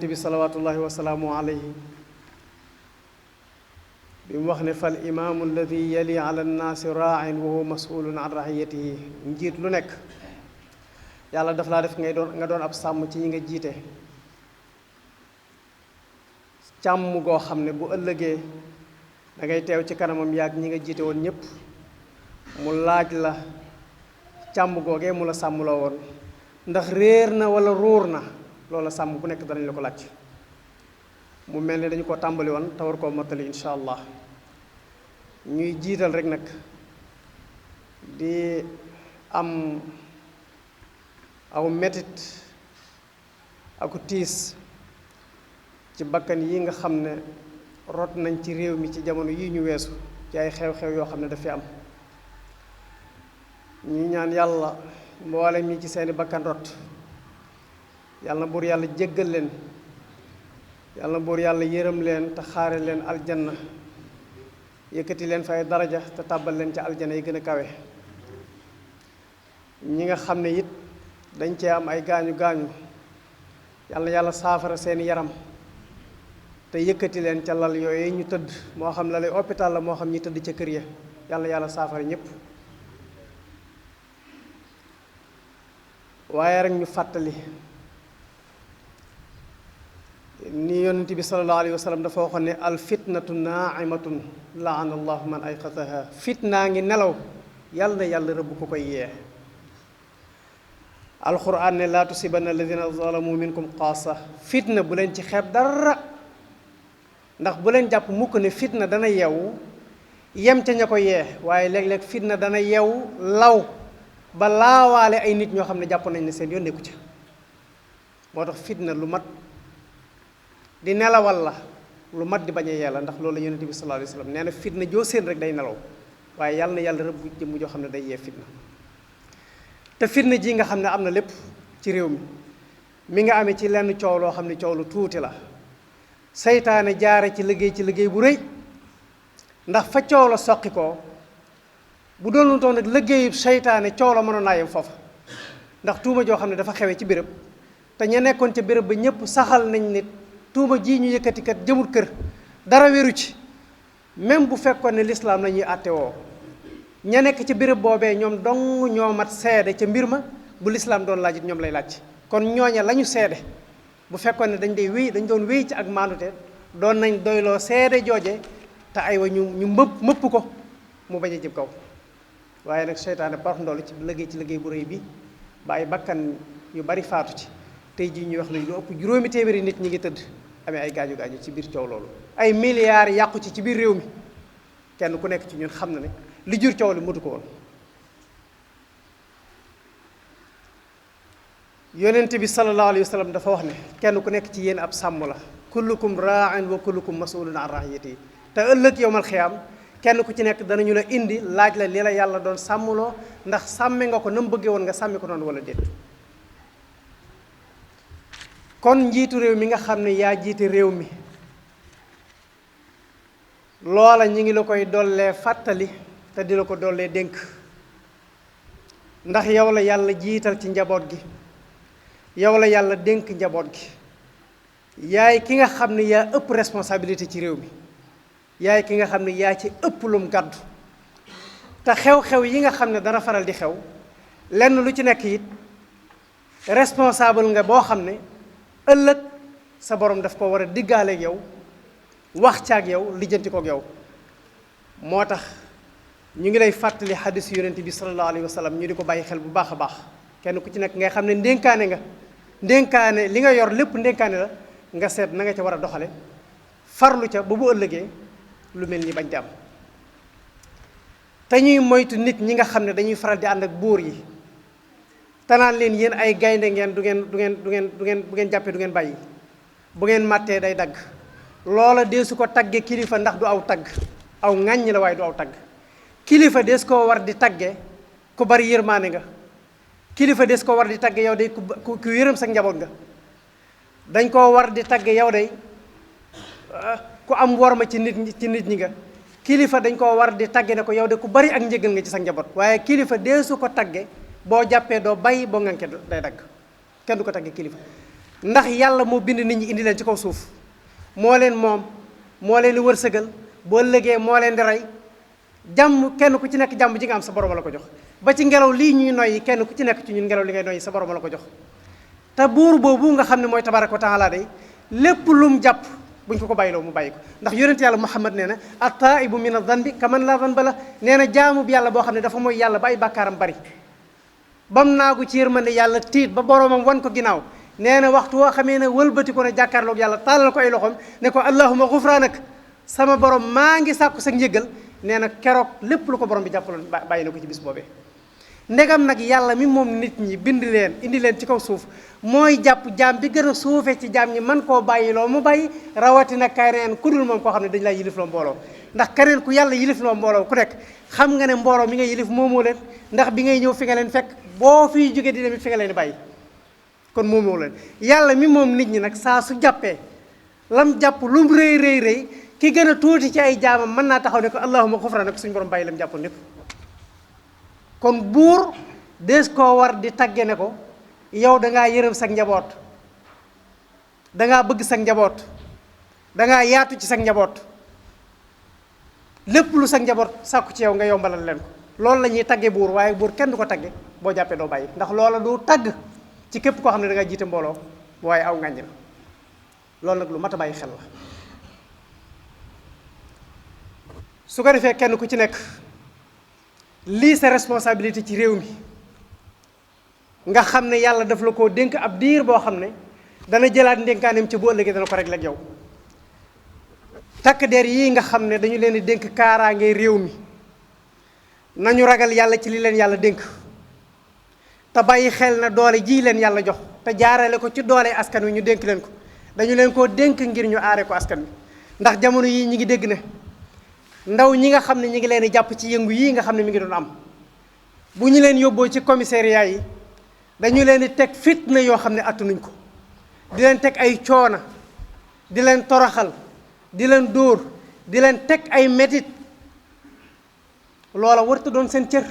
bi salawaatullahi wa salaamu alayhi bi mu wax ne fal imaamu alladi yali ala nnaasi raa'in wa huwa mas'ulun an ra'iyatihi njiit lu nekk yàlla daf laa def nga doon ab sàmm ci ñi nga jiite càmm goo xam ne bu ëllëgee da ngay teew ci kanamam yaag ñi nga jiite woon ñépp mu laaj la càmm googee mu la sàmmloo woon ndax réer na wala ruur na loola sàmm bu nekk danañ la ko laaj mu mel ni dañu ko tàmbali woon te war koo mottali incha allah ñuy jiital rek nag di am aw metit aku tiis ci bakkan yi nga xam ne rot nañ ci réew mi ci jamono yii ñu weesu ci ay xew-xew yoo xam ne dafay am ñuy ñaan yàlla mboolem ñi ci seeni bakkan rot yàlla na buur yàlla jéggal leen yàlla na buur yàlla yërëm leen te xaare leen aljanna yëkkati leen fay daraja te tàbbal leen ca aljanna yi gën a kawe ñi nga xam ne it dañ cee am ay gaañu gaañu yàlla na yàlla saafara seeni yaram te yëkkati leen ca lal yooyu ñu tëdd moo xam la lay hôpital la moo xam ñi tëdd ca kër ya yàlla na yàlla saafara ñépp waaye rek ñu fàttali ni yonent bi sallallahu alayhi wa sallam dafa waxoon ne al fitnatu naaimatun laana allahu man ayqataha fitnaa ngi nelaw yàlla na yàlla rëbb ko koy yee alquran ne laa tusibanna alladina zalamu minkum xaasa fitna bu leen ci xeeb dara ndax bu leen jàpp mukk ne fitna dana yeewu yem ca ña ko yee waaye léeg-léeg fitna dana yeewu law ba laawaale ay nit ñoo xam ne jàpp nañ ne seen yoon nekku ca moo tax fitna lu mat di nelawal la lu mat di bañ a yella ndax loolu la yonent bi sallallahu alayhi wa sallam nee na fitna joo seen rek day nelaw waaye yàlla na yàlla rëbb jëmm joo xam ne day yee fitna te fitna ji nga xam ne am na lépp ci réew mi nga amee ci lenn coow loo xam ne coow lu tuuti la seytaane jaare ci liggéey bu rëy ndax fa coow la soqi ko bu doon toon nag liggéeyu seytaane coow la mënoon naa yem foofa ndax tuuma joo xam ne dafa xewe ci béréb te ña nekkoon ca béréb ba ñëpp saxal nañ nit tuuma ji ñu yëkkati kat jëmul kër dara wéru ci même bu fekkoon ne lislaam la ñuy àtte woo ña nekk ci béréb boobee ñoom dong ñoo mat seede ca mbir ma bu lislaam doon laaj it ñoom lay laaj kon ñooña la ñu seede bu fekkoon ne dañ doon wéy ci ak maandute doon nañ doyloo seede jooje te aywa ñu mëpp ko mu bañ a jëm kaw waaye nag seytaane par ndoolu ci liggéey bu rëy bi ba ay bakkan yu bari faatu ci tey jii ñuy wax ne lu ëpp juróomi téeméeri nit ñi ngi tëdd amee ay gaañu gaañu ci biir coow loolu ay milliards yàqu ci biir réew mi kenn ku nekk ci ñun xam na ne li jur coow li mutu ko woon yonent bi sallallahu alayhi wa sallam dafa wax ne kenn ku nekk ci yéen ab sàmm la kullukum raa'in wa kullukum mas'ulun an ra'iyatihi te ëllëg yowmal xiyaam kenn ku ci nekk danañu la indi laaj la li la yàlla doon sàmmloo ndax sàmme nga ko na mu bëggee woon nga sàmmi ko noonu wala déet kon njiitu réew mi nga xam ne yaa jiite réew mi loola ñi ngi la koy dollee fàttali te di la ko dollee dénk ndax yow la yàlla jiital ci njaboot gi yow la yàlla dénk njaboot gi yaay ki nga xam ne yaa ëpp responsabilité ci réew mi yaay ki nga xam ne yaa ci ëpp lum gàddu te xew-xew yi nga xam ne dana faral di xew lenn lu ci nekk it responsable nga boo xam ne ëllëg sa borom daf ko war a diggaaleeg yow wax ca ak yow lijjanti kook yow moo tax ñu ngi lay fàttali xadis yonent bi sallallahu alayhi wa sallam ñu di ko bàyyi xel bu baax a baax kenn ku ci nekk ngay xam ne ndénkaane li nga yor lépp ndénkaane la nga seet na nga ca war a doxale farlu ca ba bu ëllëgee lu mel ni bañ di am te ñuy moytu nit ñi nga xam ne dañuy faral di ànd ak buur yi te naan leen yéen ay gaynde ngeen du ngeen bu ngeen jàppee du ngeen bàyyi bu ngeen màttee day dagg loola deesu ko tagge kilifa ndax du aw tagg aw ŋàññ la waaye du aw tagg kilifa dees koo war di tagge ku bari yërmaane nga kilifa des ko war di tagge yow day ku yërëm sa njaboot nga dañ koo war di tagge yow day ku am worma ci nit ñi nga kilifa dañ koo war di tagge ne ko yow de ku bari ak njëgal nga ci sa njaboot waaye kilifa deesu ko tagge boo jàppee doo bàyyi boo ngànkee day dagg kenn du ko tagge kilifa ndax yàlla moo bind nit ñi indi leen ci kaw suuf moo leen moom moo leen di wërsëgal boo lëgee moo leen di rey jàmm kenn ku ci nekk jàmm ji nga am sa borom la ko jox ba ci ngelaw lii ñuy noyyi kenn ku ci nekk ci ñun ngelaw li ngay noyyi sa borom la ko jox te buur boobu nga xam ne mooy tabaraka wa taala day lépp lum jàpp buñ ko bàyyiloo mu bàyyi ko ndax yonent yàlla Muhammad nee na at-taa'ibu min ad-danbi kaman laa danba la nee na jaamu bi yàlla boo xam ne dafa mooy yàlla ba ay bàkkaaram bari bam naagu ci yërmande yàlla tiit ba boromam wan ko ginnaaw nee na waxtu woo xamee ne wëlbati ko ne jàkkaarloog yàlla tàllal ko ay loxoom ne ko allahumma ghufraanak sama borom maa ngi sàkku sa njëggal nee na keroog lépp lu ko borom bi jàppaloon bàyyi na ko ci bis boobee. ndegam nag yàlla mi moom nit ñi bind leen indi leen ci kaw suuf mooy jàpp jaam bi gën a suufee ci jaam ñi man koo bàyyiloo mu bàyyi rawatina keneen ku dul moom koo xam ne dañu lay yilif loo mbooloo ndax keneen ku yàlla yilif loo mbooloo ku nekk xam nga ne mbooloo mi nga yilif moomoo leen ndax bi ngay ñëw fi nga leen fekk boo fiy jógee di demit fi nga leen di bàyyi kon moomoo leen yàlla mi moom nit ñi nag saa su jàppee lam jàpp lum rëy rëy rëy ki gën a tuuti ci ay jaamam mën naa taxaw ne ko allahumma xufraanak suñu borom bàyyi lam jàppoon lépp kon buur des koo war di tagge ne ko yow dangaa yërëm sag njaboot dangaa bëgg sag njaboot dangaa yaatu ci sag njaboot lépp lu sag njaboot sàkku ci yow nga yombalal leen ko loolu la ñuy tagge buur waaye buur kenn du ko tagge boo jàppee doo bàyyi ndax loola du tagg ci képp koo xam ne dangaa jiite mbooloo waaye aw ngàññ la loolu nag lu mat a bàyyi xel la su ko defee kenn ku ci nekk lii sa responsabilité ci réew mi nga xam ne yàlla daf la koo dénk ab diir boo xam ne dana jëlaat ndénkaaneem ci bu ëllëgee dana ko réglé ak yow takk der yii nga xam ne dañu leen di dénk kaaraange réew mi nañu ragal yàlla ci li leen yàlla dénk te bàyyi xel na doole ji leen yàlla jox te jaarale ko ci doole askan wi ñu dénk leen ko dañu leen koo dénk ngir ñu aare ko askan wi ndax jamono yii ñi ngi dégg ne ndaw ñi nga xam ne ñi ngi leen di jàpp ci yëngu yii nga xam ne mi ngi doon am bu ñu leen yóbboo ci commissariat yi dañu leen di teg fitna yoo xam ne attanuñ ko di leen teg ay coona di leen toroxal di leen dóor di leen teg ay metit loola warta doon seen cër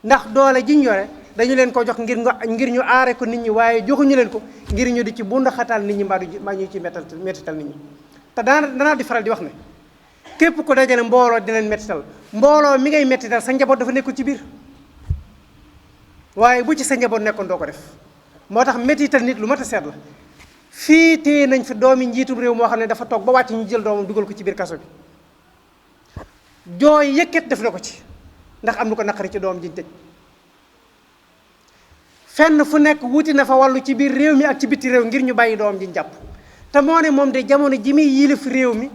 ndax doole ji ñu yore dañu leen ko jox ngir ñu aare ko nit ñi waaye joxuñu leen ko ngir ñu di ci bundaxatal nit ñi mbaa ñu ci mettital nit ñi te danaa di faral di wax ne képp ko dajale mbooloo di leen mettital mbooloo mi ngay mettital sa njaboot dafa nekkul ci biir waaye bu ci sa njaboot nekkoon doo ko def moo tax mettital nit lu mat a seet la fii téye nañ fi doomi njiitum réew moo xam ne dafa toog ba wàcc ñu jël doomam dugal ko ci biir kaso bi jooy yëkkat def na ko ci ndax am na ko naqari ci doom jiñ tëj fenn fu nekk wuti na fa wàllu ci biir réew mi ak ci bitti réew ngir ñu bàyyi doom jiñ jàpp te moo ne moom de jamono ji muy yilif réew mi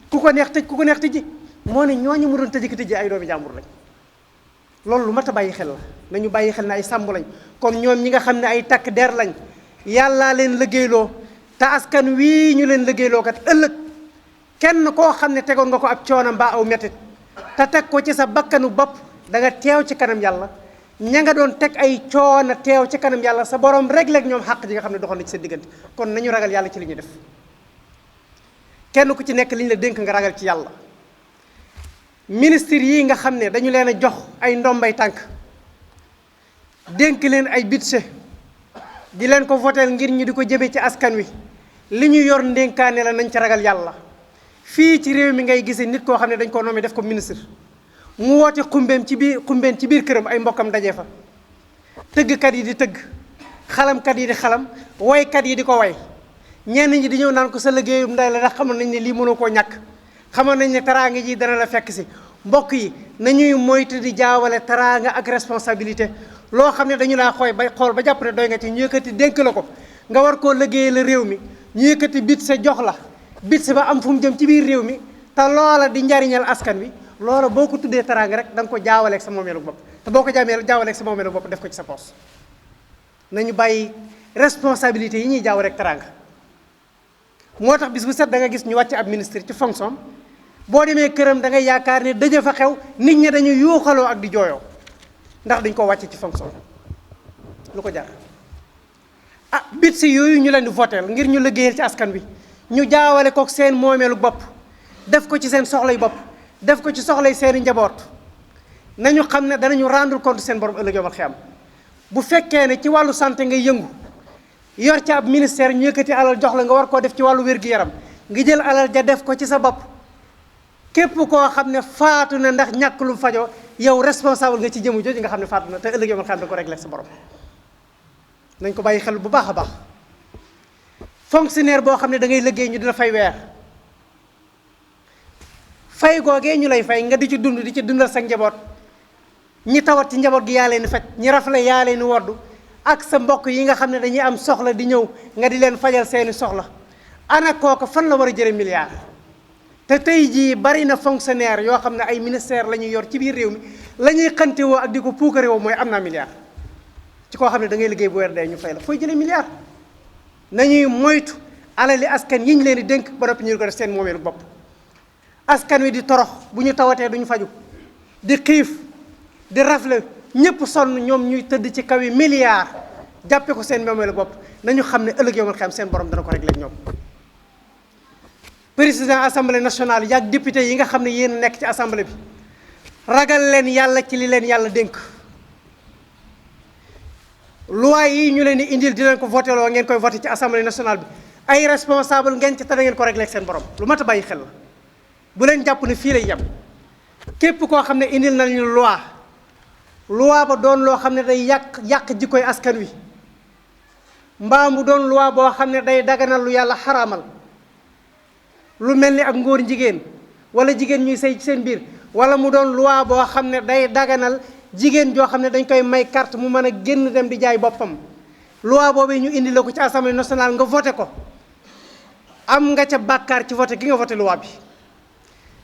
ku ko neex tëj ku ko neex tëji moo ne ñooñu mu doon tëjiki tëji ay doomi jàmbur lañ loolu lu mat a bàyyi xel la nañu bàyyi xel ne ay sàmm lañ comme ñoom ñi nga xam ne ay takk der lañ yàllaa leen liggéeyloo te askan wii ñu leen liggéeyloo kat ëllëg kenn koo xam ne tegoon nga ko ab coono mbaa aw mettit te teg ko ci sa bakkanu bopp da nga teew ci kanam yàlla ña nga doon teg ay coono teew ci kanam yàlla sa borom régleeg ñoom xàq ji nga xam ne doxoon na ci sa diggante kon nañu ragal yàlla ci li ñuy def kenn ku ci nekk li ñu la dénk nga ragal ci yàlla ministre yi nga xam ne dañu leen a jox ay ndombay tànk dénk leen ay budget di leen ko voteel ngir ñu di ko jëmee ci askan wi li ñu yor ndénkaane la nañ ci ragal yàlla fii ci réew mi ngay gisee nit koo xam ne dañ ko nommé def ko ministre mu woote xumbeen ci biir këram ay mbokkam dajee fa tëggkat yi di tëgg xalamkat yi di xalam woykat yi di ko way ñenn ñi di ñëw naan ko sa liggéeyum nday la ndax xamoon nañ ne lii mënoo koo ñàkk xamoon nañ ne teraanga ji dana la fekk si mbokk yi nañuy moytu di jaawale teraanga ak responsabilité loo xam ne dañu laa xool ba jàpp ne doy nga ci ñu yëkkati dénk la ko nga war koo liggéey la réew mi ñu yëkkati bit sa jox la bit sa ba am fu mu jëm ci biir réew mi te loola di njariñal askan wi loola boo ko tuddee teraanga rek da nga ko jaawaleeg sa moomeelu bopp te boo ko jaawaleeg sa moomeelu bopp def ko ci sa poos nañu bàyyi responsabilité yi ñuy jaaw rek teraanga moo tax bis bu set da nga gis ñu wàcc ab ministre ci fonction boo demee këram da ngay yaakaar ne dëjë fa xew nit ñi dañu yuuxaloo ak di jooyoo ndax dañ ko wàcce ci fonction lu ko jar ah bit si yooyu ñu leen di voteel ngir ñu liggéeyal ci askan wi ñu jaawale kook seen moomeelu bopp def ko ci seen soxlay bopp def ko ci soxlay seeni njaboot nañu xam ne danañu rendre compte seen borom ëllëg yomal xiyam bu fekkee ne ci wàllu santé ngay yëngu yor ci ab ministère ñu yëkkati alal jox la nga war koo def ci wàllu wér-gu-yaram nga jël alal ja def ko ci sa bopp képp koo xam ne faatu na ndax ñàkk lu fajoo yow responsable nga ci jëmu jooju nga xam ne faatu na te ëllëg yow man xam ne ko réglé sa borom nañ ko bàyyi xel bu baax a baax. fonctionnaire boo xam ne da ngay liggéey ñu dina fay weer fay googee ñu lay fay nga di ci dund di ci dundal sa njaboot ñi tawat ci njaboot gi yaa leen faj ñi rafle yaa leen woddu ak sa mbokk yi nga xam ne dañuy am soxla di ñëw nga di leen fajal seeni soxla ana kooku fan la war a jëre milliard te tey jii bari na fonctionnaire yoo xam ne ay ministère la ñuy yor ci biir réew mi la ñuy xante woo ak di ko puukare woo mooy am naa milliard ci koo xam ne da ngay liggéey bu weer dee ñu fay la fooy jëlee milliard nañuy moytu alali askan yi ñu leen di dénk ba noppi ñu ko def seen moomeelu bopp askan wi di torox bu ñu tawatee duñu faju di xiif di rafle ñëpp sonn ñoom ñuy tëdd ci kaw yi milliards jàppe ko seen moomeelu bopp nañu xam ne ëllëg yomal xam seen borom dana ko réglé ak ñoom. président assemblée nationale yaag député yi nga xam ne yéen nekk ci assemblée bi ragal leen yàlla ci li leen yàlla dénk loi yi ñu leen di indil di leen ko voté loo ngeen koy voté ci assemblée nationale bi ay responsable ngeen ci te da ngeen ko réglé ak seen borom lu mat a bàyyi xel la bu leen jàpp ne fii lay yem képp koo xam ne indil nañu loi ba doon loo xam ne day yàq jikkoy askan wi mbaa mu doon loi boo xam ne day daganal lu yàlla xaraamal lu mel ni ak ngóor jigéen wala jigéen ñuy sëy ci seen biir wala mu doon loi boo xam ne day daganal jigéen joo xam ne dañ koy may carte mu mën a génn dem di jaay boppam loi boobu ñu indi la ko ci assemblée nationale nga voté ko am nga ca bàkkaar ci voté gi nga voté loi bi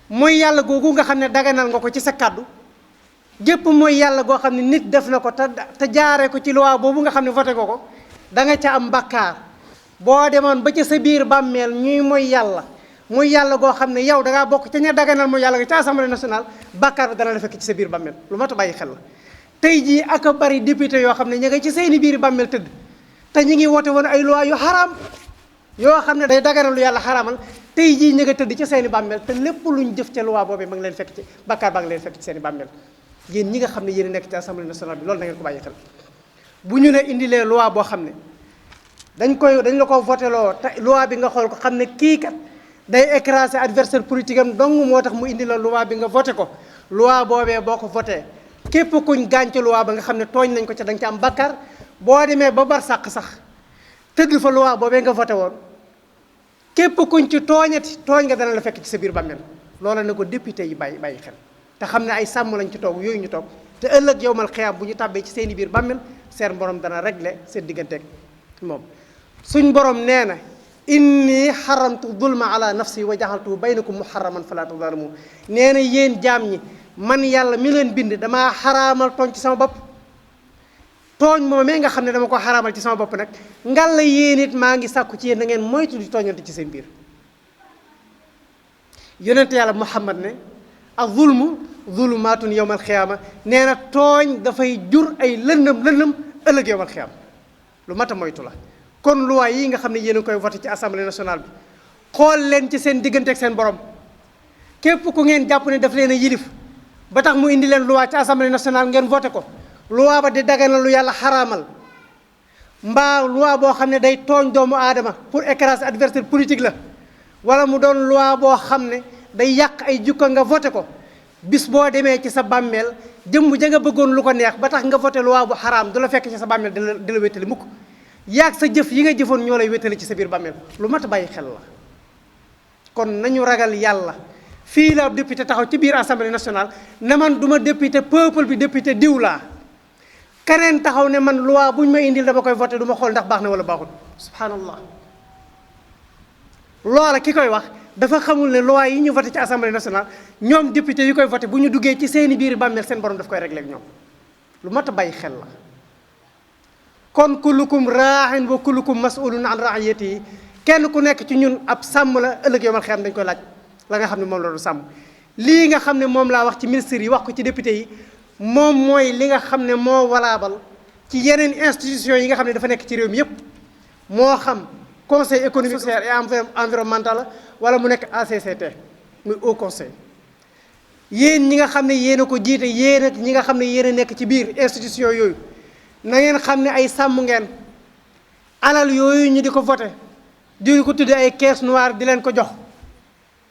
mooy yàlla googu nga xam ne daganal nga ko ci sa kàddu gépp mooy yàlla goo xam ne nit def na ko te jaaree ko ci loi boobu nga xam ne voté ko da nga ca am bàkkaar boo demoon ba ca sa biir bàmmeel ñuy mooy yàlla goo xam ne yow da ngaa bokk ca ña daganal mooy yàlla nga ci assemblée nationale bàkkaar bi dana la fekk ci sa biir bàmmeel lu mat a bàyyi xel la tey jii ak a bari député yoo xam ne ña nga ci seeni biir bàmmeel tëdd te ñu ngi woote woon ay loi yu xaraam yoo xam ne day daganal lu yàlla xaraamal tey jii ña nga tëdd ci seeni bàmmeel te lépp luñ jëf ca loi boobee ma ngi leen fekk ci bàkkaar ba ngi leen fekk ci seeni bàmmeel yéen ñi nga xam ne yéen nekk ci assemblée nationale bi loolu na ngeen ko bàyyi xel bu ñu ne indilee loi boo xam ne dañ la ko voté loo te loi bi nga xool ko xam ne kii kat day écraser adversaire politique am dong moo tax mu indi la loi bi nga voté ko loi boobee boo ko voté képp kuñ gaañ ci loi ba nga xam ne tooñ nañ ko ca da nga ca am bàkkaar boo demee ba bar sàq sax tëdd fa loi boobee nga voté woon képp kuñ ci tooñati tooñ nga dana la fekk ci sa biir bàmmeel loola na ko député yi bàyyi xel te xam ne ay sàmm lañ ci toog yooyu ñu toog te ëllëg yowmal xiyaam bu ñu tàbbee ci seeni biir bàmmeel seen borom dana régler seen digganteeg moom suñ borom nee na inni xaramtu zulma ala nafsi wa jaxaltu baynakum muharraman fala tazalamu nee na yéen jaam ñi man yàlla mi leen bind damaa xaraamal tooñ ci sama bopp tooñ moomee nga xam ne dama ko xaraamal ci sama bopp nag ngal la yéen it maa ngi sàkku ci yéen da ngeen moytu di tooñante ci seen biir yonente yàlla Muhammad ne ak zulmu zulumaatun yowmal xiyaama nee na tooñ dafay jur ay lëndëm ëllëg yowmal xiyaama lu mat a moytu la kon loi yi nga xam ne yéen a koy voté ci assemblée nationale bi xool leen ci seen diggante ak seen borom képp ku ngeen jàpp ne daf leen a yilif ba tax mu indi leen loi ci assemblée nationale ngeen voté ko loi ba di daganal lu yàlla xaraamal mbaa loi boo xam ne day tooñ doomu aadama pour écraser adversaire politique la wala mu doon loi boo xam ne day yàq ay jukka nga voté ko bis boo demee ci sa bàmmeel jëmm ja nga bëggoon lu ko neex ba tax nga voté loi bu xaraam du la fekk ci sa bàmmeel di la wéttali mukk yaag sa jëf yi nga jëfoon ñoo lay wéttali ci sa biir bàmmeel lu mat a bàyyi xel la kon nañu ragal yàlla fii la député taxaw ci biir assemblée nationale ne man du ma député peuple bi député diw laa keneen taxaw ne man loi buñ ma indil dama koy voté du ma xool ndax baax na wala baaxul subhanallah loola ki koy wax dafa xamul ne loi yi ñu voté ci assemblée nationale ñoom député yi koy voté bu ñu duggee ci seeni biir bàmmeel seen borom daf koy réglé ak ñoom lu mat a bàyyi xel la kon kullukum raaxin wa kullukum mas'ulun an raiyatihi kenn ku nekk ci ñun ab sàmm la ëllëg yomal xiyam dañ koy laaj la nga xam ne moom la du sàmm lii nga xam ne moom laa wax ci ministre yi wax ko ci député yi moom mooy li nga xam ne moo walaabal ci yeneen institution yi nga xam ne dafa nekk ci réew mi yépp moo xam conseil économique social et environnemental wala mu nekk ACCT muy haut conseil yéen ñi nga xam ne yéen a ko jiite yéen ak ñi nga xam ne yéen a nekk ci biir institution yooyu na ngeen xam ne ay sàmm ngeen alal yooyu ñu di ko voté di ko tuddee ay caisse noire di leen ko jox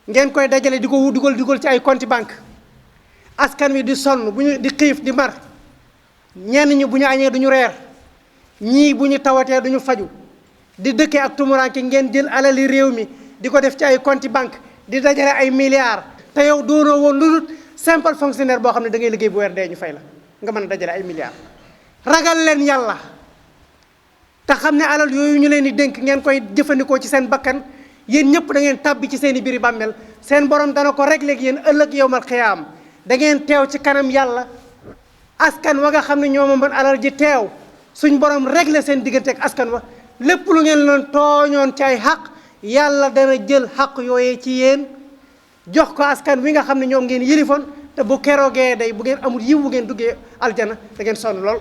ngeen koy dajale di ko dugal ci ay compte banque askan wi di sonn bu ñu di xiif di mar ñenn ñi bu ñu añee du ñu reer ñii bu ñu tawatee du ñu faju di dëkkee ak tumuranke ngeen jël alali réew mi di ko def ci ay compte banque di dajale ay milliards te yow doonoo woon lu dul simple fonctionnaire boo xam ne da ngay liggéey bu weer dee ñu fay la nga mën a dajale ay milliards. ragal leen yàlla te xam ne alal yooyu ñu leen di dénk ngeen koy jëfandikoo ci seen bakkan yéen ñëpp da ngeen tàbbi ci seen i biiri bàmmeel seen borom dana ko réglé ak yéen ëllëg yowmal xiyaam da ngeen teew ci kanam yàlla askan wa nga xam ne ñoo mën alal ji teew suñ borom réglé seen diggante ak askan wa lépp lu ngeen leen tooñoon ci ay xaq yàlla dana jël xaq yooyee ci yéen jox ko askan wi nga xam ne ñoom ngeen yilifoon te bu keroogee day bu ngeen amul yiw bu ngeen duggee aljana da ngeen sonn lool.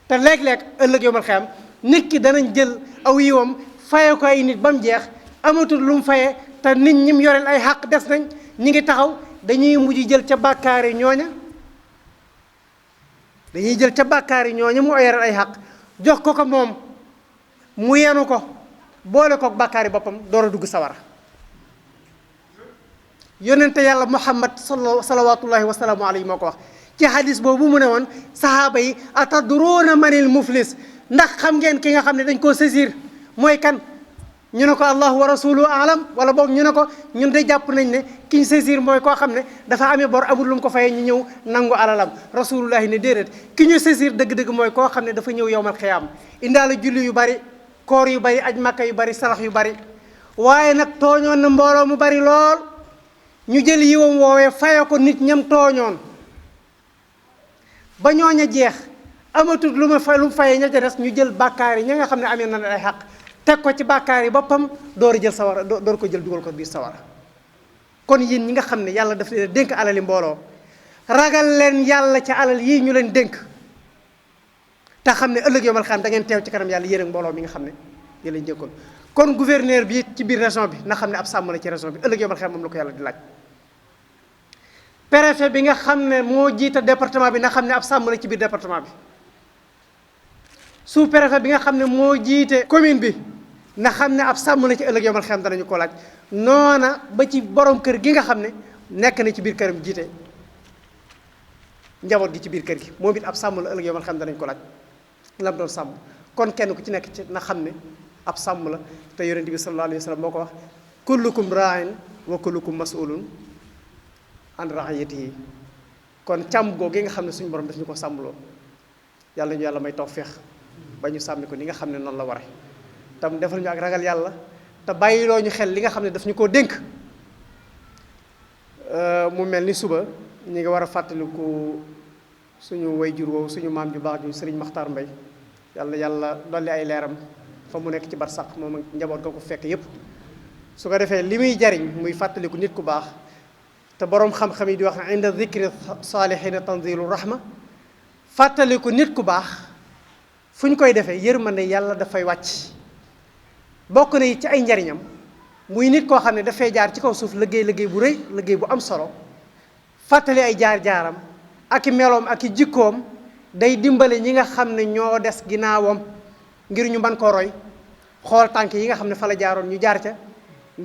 te léeg-léeg ëllëg yowmal xiyaam nit ki danañ jël aw yiwam faye ko ay nit ba mu jeex amatul lu mu faye te nit ñi mu yoreel ay xaq des nañ ñi ngi taxaw dañuy mujj jël ca bàkkaar yi ñooña mu yoreel ay xaq jox ko moom mu yenu ko boole kook bàkkaar yi boppam door a dugg sawara yonente yàlla muhammad salawatullahi wasalaamu alayhi moo ko wax ci hadis boobu mu ne woon sahaaba yi atadruuna manil muflis ndax xam ngeen ki nga xam ne dañ koo saisir mooy kan ñu ne ko allahu wa rasuluhu alam wala boog ñu ne ko ñun de jàpp nañ ne ki ñu saisir mooy koo xam ne dafa amee bor amul lu mu ko fayee ñu ñëw nangu alalam rasulullahi ne déedéet ki ñu saisir dëgg-dëgg mooy koo xam ne dafa ñëw yowmal xiyaam indaale julli yu bari koor yu bari aj makka yu bari sarax yu bari waaye nag tooñoon na mbooloo mu bari lool ñu jël yiwam woowee faye ko nit ñam tooñoon ba ñooña jeex amatul lu mu fayee ña ca des ñu jël bàkkaar yi ña nga xam ne amee na ay xaq teg ko ci bàkkaar yi boppam door a jël sawara door ko jël dugal ko biir sawara kon yéen ñi nga xam ne yàlla daf leen dénk alali mbooloo ragal leen yàlla ca alal yii ñu leen dénk te xam ne ëllëg yomal xam da ngeen teew ci kanam yàlla yéen ak mbooloo mi nga xam ne yéen lañ dénkoon kon gouverneur bi ci biir région bi na xam ne ab sàmm la ci région bi ëllëg yomal xam moom la ko yàlla di laaj préfet bi nga xam ne moo jiite département bi na xam ne ab sàmm la ci biir département bi sous préfet bi nga xam ne moo jiite commune bi na xam ne ab sàmm la ci ëllëg yomal xam danañu ko laaj noona ba ci borom kër gi nga xam ne nekk na ci biir këram jiite njaboot gi ci biir kër gi moom it ab sàmm la ëllëg yomal xam danañu ko laaj lam doon sàmm kon kenn ku ci nekk ci na xam ne ab sàmm la te yonent bi sallallahu alayhi wa sallam moo ko wax kullukum ra'in wa kullukum mas'ulun an ra'iyatihi kon càmm googu gi nga xam ne suñu borom daf ñu ko sàmmloo yàlla ñu yàlla may tawfeex ba ñu sàmmi ko ni nga xam ne noonu la ware tam defal ñu ak ragal yàlla te bàyyiloo ñu xel li nga xam ne daf ñu koo dénk mu mel ni suba ñu ngi war a fàttaliku suñu wayjur woowu suñu maam ju baax ju sëriñ Maxtaar Mbay yàlla dolli ay leeram fa mu nekk ci barsàq moom ak njaboot ga ko fekk yépp su ko defee li muy jariñ muy fàttaliku nit ku baax te boroom xam-xam yi di wax ne inda zikri saalihiina tanzilu rahma fàttaliku nit ku baax fu ñu koy defee yërmande yàlla dafay wàcc bokk na ci ay njariñam muy nit koo xam ne dafay jaar ci kaw suuf liggéey bu rëy liggéey bu am solo fàttali ay jaar-jaaram ak i meloom ak i jikkoom day dimbale ñi nga xam ne ñoo des ginnaawam ngir ñu mën koo roy xool tànk yi nga xam ne fa la jaaroon ñu jaar ca